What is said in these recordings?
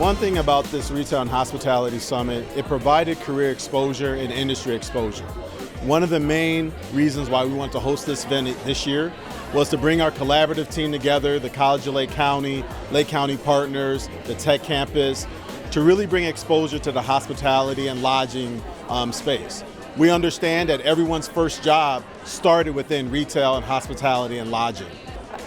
One thing about this Retail and Hospitality Summit, it provided career exposure and industry exposure. One of the main reasons why we wanted to host this event this year was to bring our collaborative team together, the College of Lake County partners, the tech campus, to really bring exposure to the hospitality and lodging space. We understand that everyone's first job started within retail and hospitality and lodging.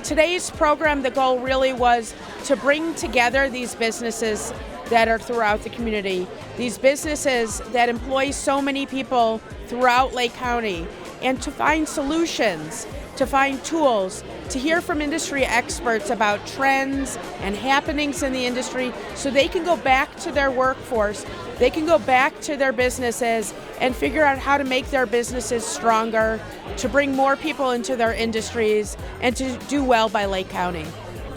Today's program, the goal really was to bring together these businesses that are throughout the community, these businesses that employ so many people throughout Lake County, and to find solutions, to find tools, to hear from industry experts about trends and happenings in the industry so they can go back to their workforce, they can go back to their businesses and figure out how to make their businesses stronger, to bring more people into their industries, and to do well by Lake County.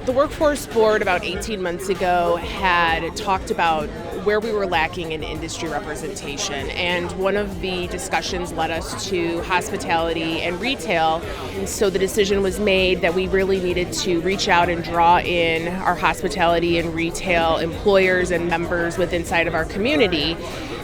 The Workforce Board about 18 months ago had talked about where we were lacking in industry representation, and one of the discussions led us to hospitality and retail. And so the decision was made that we really needed to reach out and draw in our hospitality and retail employers and members within inside of our community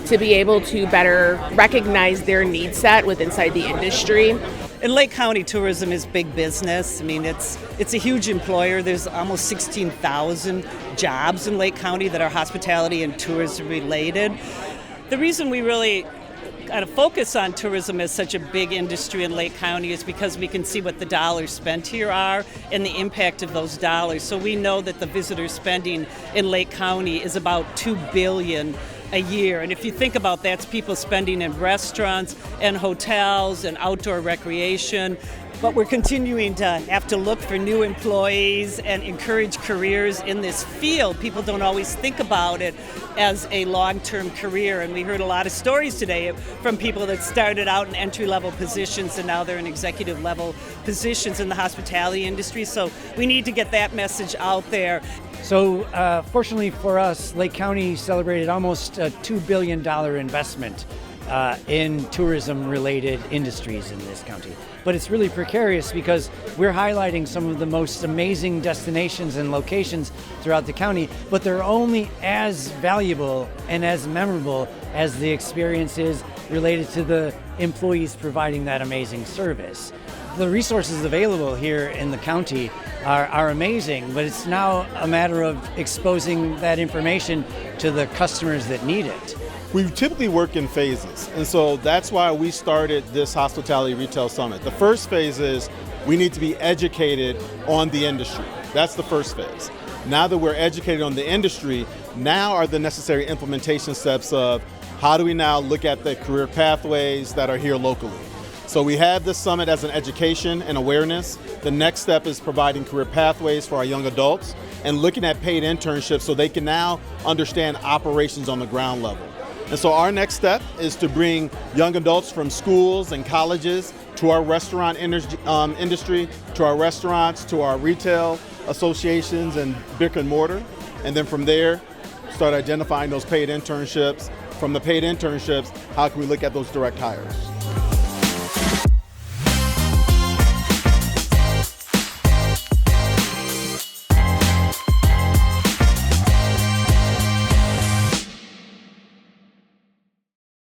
to be able to better recognize their need set with inside the industry. In Lake County, tourism is big business. I mean, it's a huge employer. There's almost 16,000 jobs in Lake County that are hospitality and tourism related. The reason we really kind of focus on tourism as such a big industry in Lake County is because we can see what the dollars spent here are and the impact of those dollars. So we know that the visitor spending in Lake County is about $2 billion a year. And if you think about that, it's people spending in restaurants and hotels and outdoor recreation. But we're continuing to have to look for new employees and encourage careers in this field. People don't always think about it as a long-term career. And we heard a lot of stories today from people that started out in entry-level positions and now they're in executive-level positions in the hospitality industry. So we need to get that message out there. So fortunately for us, Lake County celebrated almost a $2 billion investment in tourism-related industries in this county. But it's really precarious because we're highlighting some of the most amazing destinations and locations throughout the county, but they're only as valuable and as memorable as the experiences related to the employees providing that amazing service. The resources available here in the county are amazing, but it's now a matter of exposing that information to the customers that need it. We typically work in phases, and so that's why we started this Hospitality Retail Summit. The first phase is we need to be educated on the industry. That's the first phase. Now that we're educated on the industry, now are the necessary implementation steps of how do we now look at the career pathways that are here locally. So we have this summit as an education and awareness. The next step is providing career pathways for our young adults and looking at paid internships so they can now understand operations on the ground level. And so our next step is to bring young adults from schools and colleges to our restaurant industry, to our restaurants, to our retail associations and brick and mortar. And then from there, start identifying those paid internships. From the paid internships, how can we look at those direct hires?